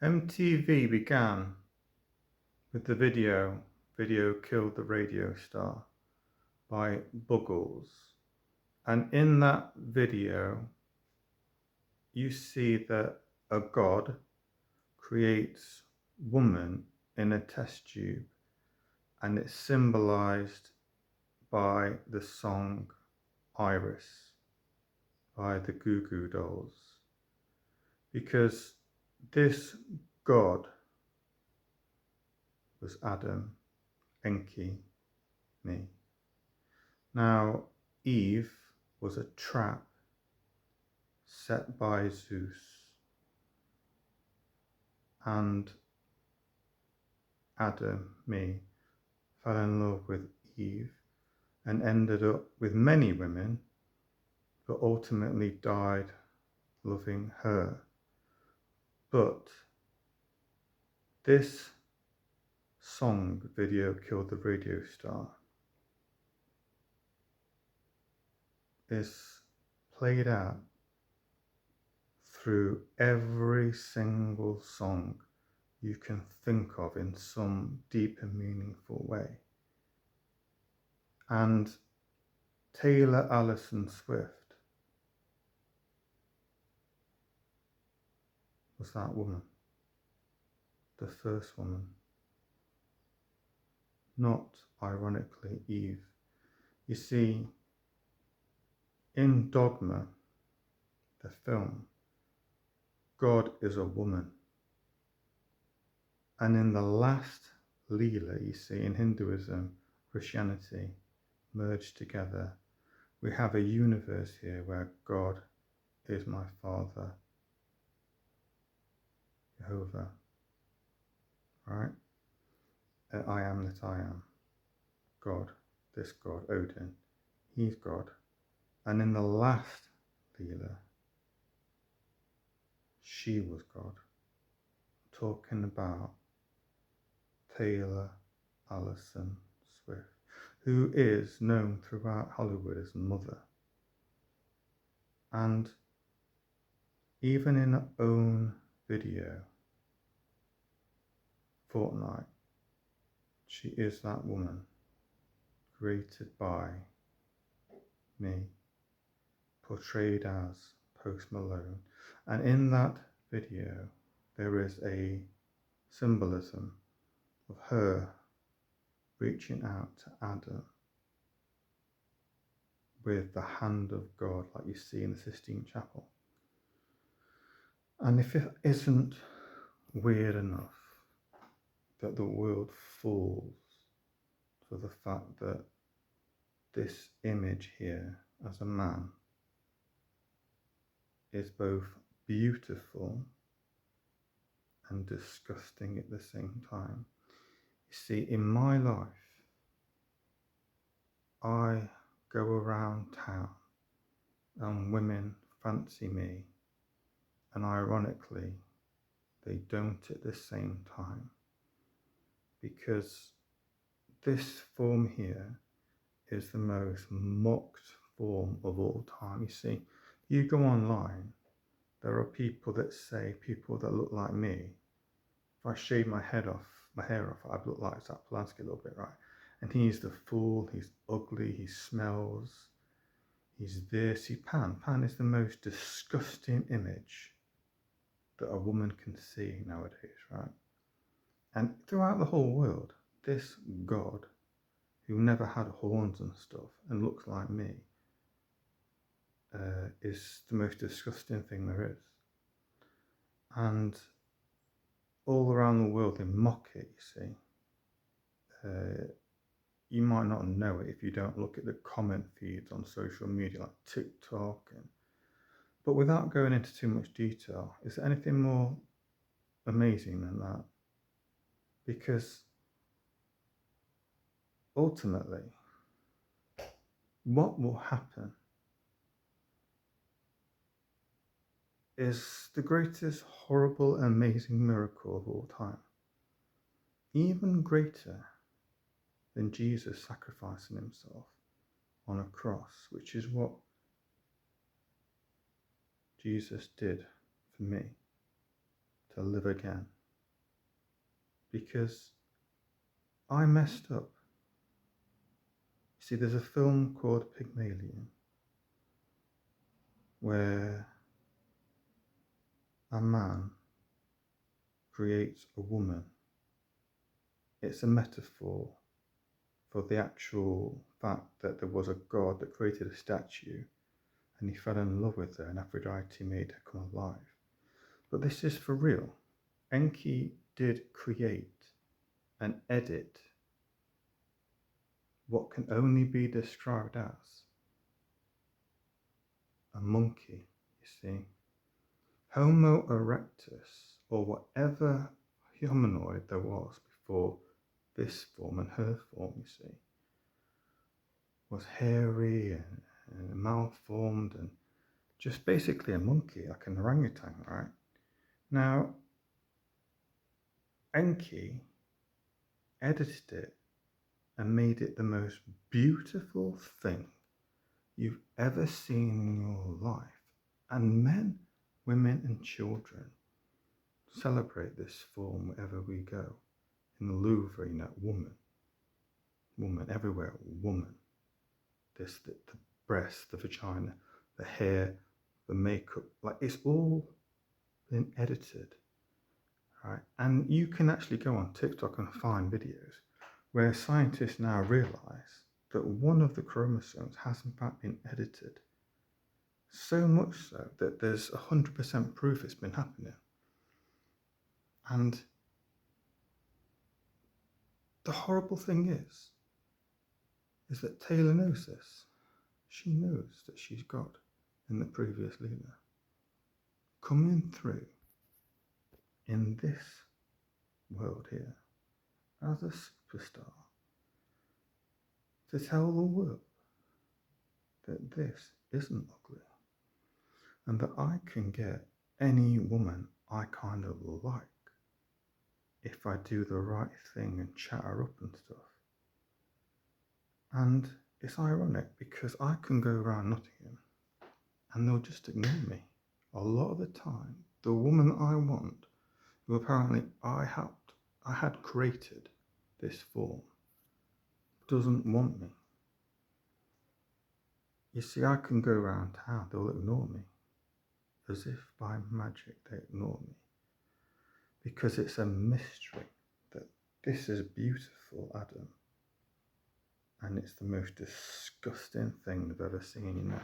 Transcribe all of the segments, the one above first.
MTV began with the Video Killed the Radio Star by Buggles. And in that video, you see that a god creates woman in a test tube, and it's symbolized by the song Iris by the Goo Goo Dolls. Because this god was Adam, Enki, me. Now, Eve was a trap set by Zeus, and Adam, me, fell in love with Eve and ended up with many women, but ultimately died loving her. But this song Video Killed the Radio Star is played out through every single song you can think of in some deep and meaningful way. And Taylor Allison Swift was that woman, the first woman, not ironically Eve. You see, in Dogma, the film, God is a woman. And in the last Leela, you see, in Hinduism, Christianity merged together, we have a universe here where God is my Father, Jehovah, right? I am that I am, God, this God, Odin, he's God. And in the last Leela, she was God, talking about Taylor Allison Swift, who is known throughout Hollywood as Mother. And even in her own video, Fortnite, she is that woman, created by me, portrayed as Post Malone. And in that video, there is a symbolism of her reaching out to Adam with the hand of God, like you see in the Sistine Chapel. And if it isn't weird enough that the world falls for the fact that this image here as a man is both beautiful and disgusting at the same time. You see, in my life, I go around town and women fancy me, and ironically, they don't at the same time, because this form here is the most mocked form of all time. You see, you go online, there are people that say, people that look like me, if I shave my hair off, I look like Zach Polanski a little bit, right? And he's the fool, he's ugly, he smells, he's this, Pan is the most disgusting image that a woman can see nowadays, right? And throughout the whole world, this God, who never had horns and stuff and looks like me, is the most disgusting thing there is. And all around the world they mock it, you see. You might not know it if you don't look at the comment feeds on social media like TikTok. But without going into too much detail, is there anything more amazing than that? Because ultimately, what will happen is the greatest horrible and amazing miracle of all time. Even greater than Jesus sacrificing himself on a cross, which is what Jesus did for me. to live again. Because I messed up. See, there's a film called Pygmalion where a man creates a woman. It's a metaphor for the actual fact that there was a god that created a statue and he fell in love with her and Aphrodite made her come alive. But this is for real. Enki did create and edit what can only be described as a monkey, you see. Homo erectus, or whatever humanoid there was before this form and her form, you see, was hairy and malformed and just basically a monkey, like an orangutan, right? Now, Enki edited it and made it the most beautiful thing you've ever seen in your life. And men, women, and children celebrate this form wherever we go. In the Louvre, you know, woman, everywhere, woman. This, the breast, the vagina, the hair, the makeup, like it's all been edited, right? And you can actually go on TikTok and find videos where scientists now realize that one of the chromosomes has in fact been edited. So much so that there's 100% proof it's been happening. And the horrible thing is that Taylor knows this. She knows that she's God in the previous leader. Coming through in this world here as a superstar to tell the world that this isn't ugly and that I can get any woman I kind of like if I do the right thing and chat her up and stuff. And it's ironic because I can go around Nottingham and they'll just ignore me. A lot of the time, the woman I want, who apparently I had created this form, doesn't want me. You see, I can go around town, they'll ignore me. As if by magic they ignore me. Because it's a mystery that this is beautiful Adam. And it's the most disgusting thing they've ever seen, you know.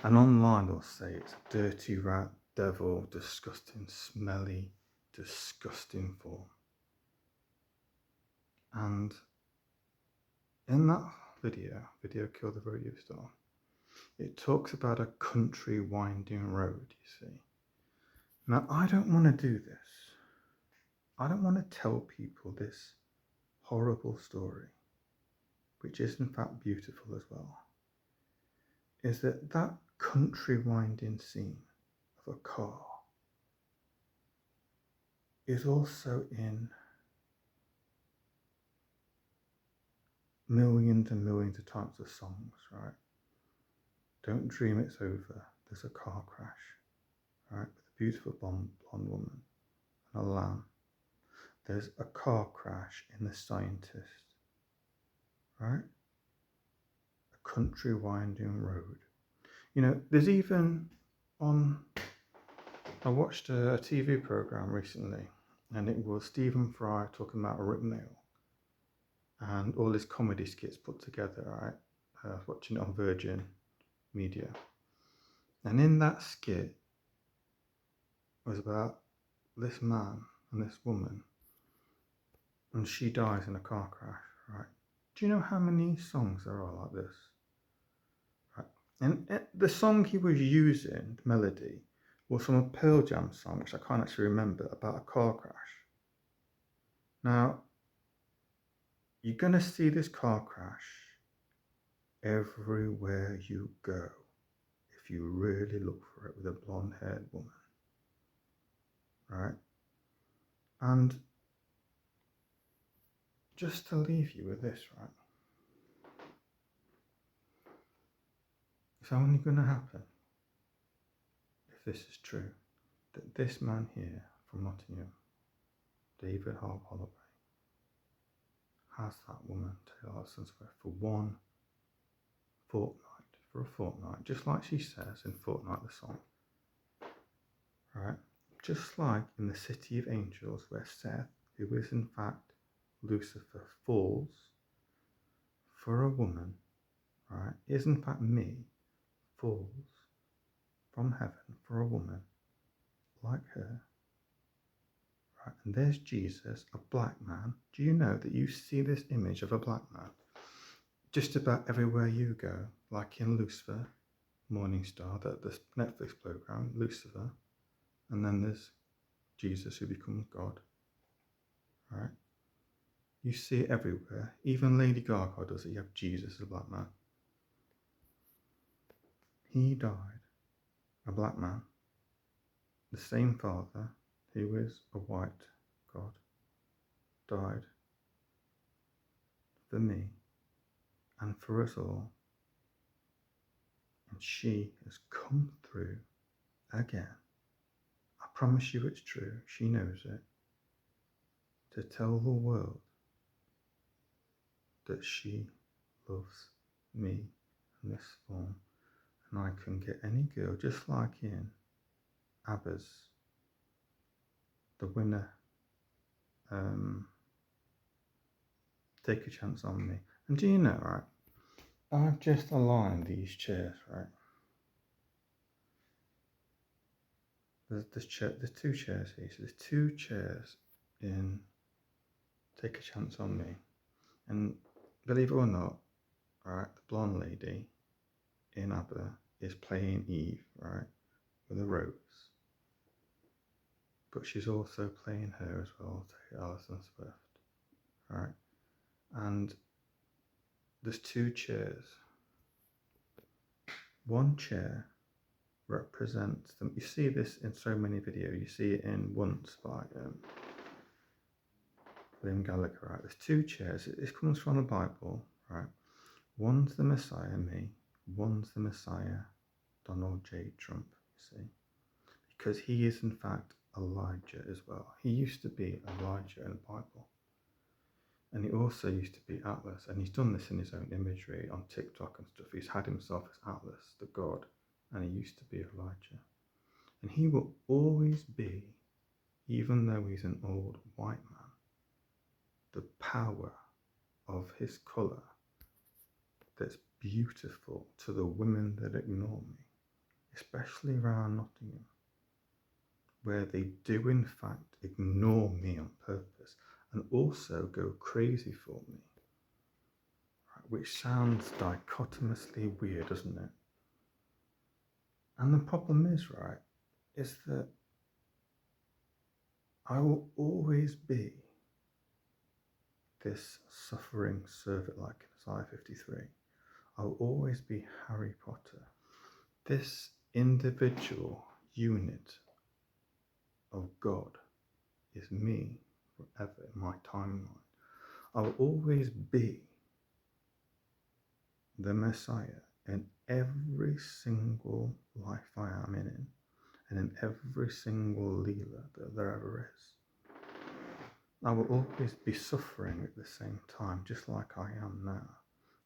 And online they'll say it's a dirty rat, devil, disgusting, smelly, disgusting form. And in that video Kill the Radio Star, it talks about a country winding road, you see. Now, I don't want to do this. I don't want to tell people this horrible story, which is in fact beautiful as well, is that country winding scene of a car is also in millions and millions of types of songs, right? Don't dream it's over. There's a car crash, right? With a beautiful blonde woman and a lamb. There's a car crash in The Scientist, right? A country winding road. You know, there's even I watched a TV program recently, and it was Stephen Fry talking about Rick Mail and all his comedy skits put together, right? I was watching it on Virgin Media. And in that skit was about this man and this woman, and she dies in a car crash, right? Do you know how many songs there are like this? Right? And the song he was using, the melody, was from a Pearl Jam song, which I can't actually remember, about a car crash. Now, you're going to see this car crash everywhere you go if you really look for it with a blonde-haired woman, right? And just to leave you with this, right? It's only going to happen if this is true, that this man here from from Nottingham, David Harp Holloway, has that woman, Taylor Swift, for a fortnight, just like she says in Fortnight the song. Right? Just like in the City of Angels, where Seth, who is in fact Lucifer, falls for a woman, right, is in fact me, falls from heaven for a woman like her. Right? And there's Jesus, a black man. Do you know that you see this image of a black man just about everywhere you go, like in Lucifer, Morning Star, that this Netflix program, Lucifer, and then there's Jesus who becomes God, right? You see it everywhere. Even Lady Gaga does it. You have Jesus as a black man. He died, a black man, the same Father who is a white God, died for me and for us all. And she has come through again. I promise you it's true. She knows it. To tell the world that she loves me in this form. And I can get any girl, just like in ABBA's, the winner, Take a Chance on Me. And do you know, right, I've just aligned these chairs, right? There's two chairs here. So there's two chairs in Take a Chance on Me. And believe it or not, right, the blonde lady in ABBA is playing Eve, right, with a rose. But she's also playing her as well, Alison Swift, right? And there's two chairs. One chair represents them. You see this in so many videos. You see it in Once by William Gallagher, right? There's two chairs. This comes from the Bible, right? One's the Messiah, me. One's the Messiah, Donald J. Trump, you see? Because he is in fact Elijah as well. He used to be Elijah in the Bible. And he also used to be Atlas. And he's done this in his own imagery on TikTok and stuff. He's had himself as Atlas, the god. And he used to be Elijah. And he will always be, even though he's an old white man, the power of his colour that's beautiful to the women that ignore me, especially around Nottingham, where they do in fact ignore me on purpose and also go crazy for me, right? Which sounds dichotomously weird, doesn't it? And the problem is, right, is that I will always be this suffering servant like in Isaiah 53. I'll always be Harry Potter, this individual unit of God is me forever in my timeline. I'll always be the Messiah in every single life I am in and in every single Leela that there ever is. I will always be suffering at the same time, just like I am now.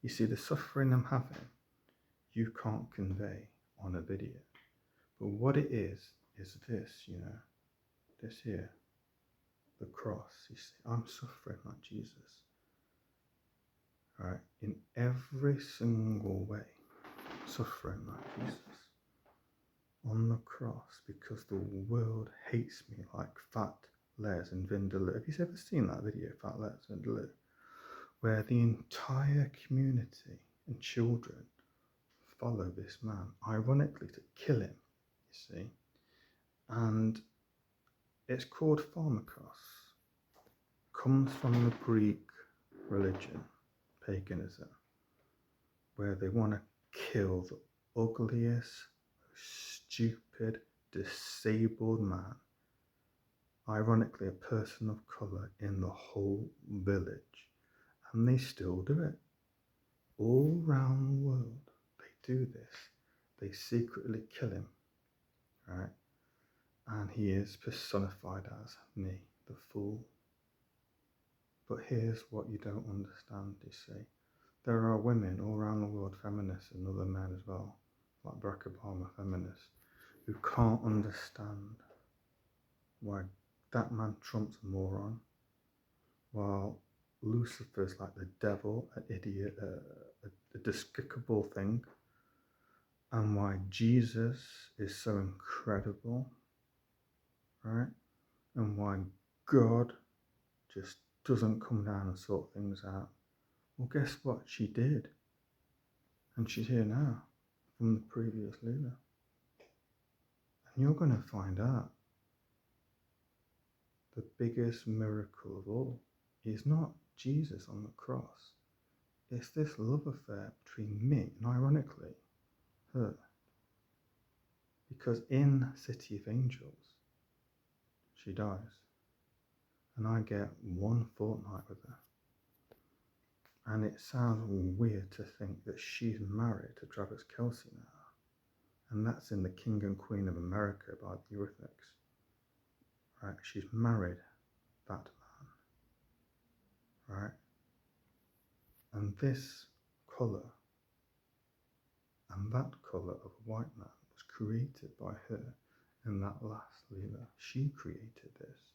You see, the suffering I'm having, you can't convey on a video. But what it is this, you know, this here, the cross. You see, I'm suffering like Jesus. Right? In every single way, suffering like Jesus. On the cross, because the world hates me like Fat Les and Vindaloo. Have you ever seen that video, Fat Les and Vindaloo? Where the entire community and children follow this man, ironically to kill him, you see. And it's called Pharmakos. Comes from the Greek religion, paganism, where they want to kill the ugliest, stupid, disabled man, ironically a person of colour, in the whole village. And they still do it. All around the world, they do this. They secretly kill him, right? And he is personified as me, the fool. But here's what you don't understand, you see. There are women all around the world, feminists and other men as well, like Barack Obama, feminists, who can't understand why that man Trump's a moron, while Lucifer's like the devil, an idiot, a despicable thing, and why Jesus is so incredible, right? And why God just doesn't come down and sort things out. Well, guess what? She did. And she's here now from the previous leader. And you're going to find out the biggest miracle of all is not Jesus on the cross. It's this love affair between me and, ironically, her. Because in City of Angels, she dies. And I get one fortnight with her. And it sounds weird to think that she's married to Travis Kelce now. And that's in The King and Queen of America by the Eurythmics. Right? She's married that man. Right? And this colour and that colour of a white man was created by her in that last Leela. She created this.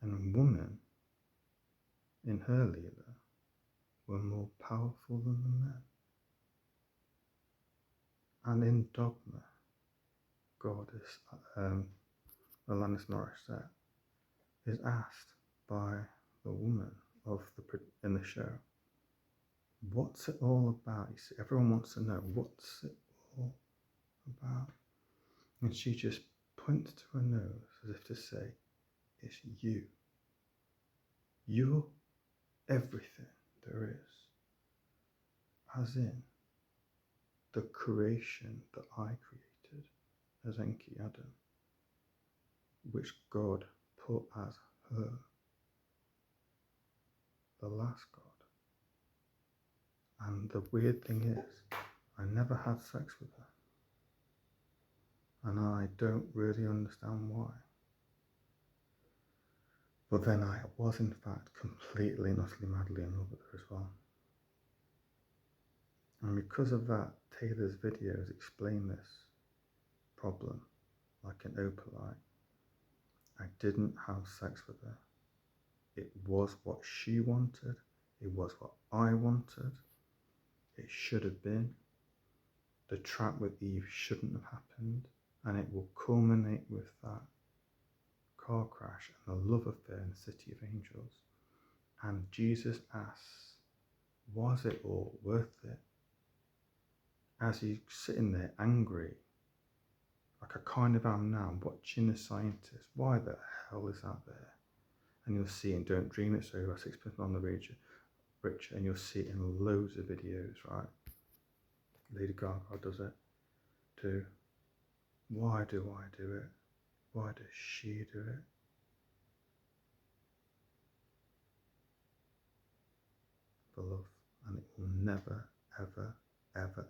And a woman in her Leela were more powerful than the men. And in Dogma, God is, Alanis Morissette, is asked by the woman in the show, what's it all about? You see, everyone wants to know, what's it all about? And she just points to her nose as if to say, it's you. You're everything there is. As in, the creation that I created as Enki Adam, which God put as her, the last God. And the weird thing is, I never had sex with her. And I don't really understand why. But then I was in fact completely and utterly madly in love with her as well. And because of that, Taylor's videos explain this problem like an opalite. I didn't have sex with her. It was what she wanted. It was what I wanted. It should have been. The trap with Eve shouldn't have happened. And it will culminate with that car crash and the love affair in the City of Angels. And Jesus asks, was it all worth it? As he's sitting there angry, like I kind of am now, watching the scientist. Why the hell is that there? And you'll see in Don't Dream It's Over, 6% on the Richer, and you'll see it in loads of videos, right? Lady Gaga does it too. Why do I do it? Why does she do it? For love, and it will never, ever, ever end.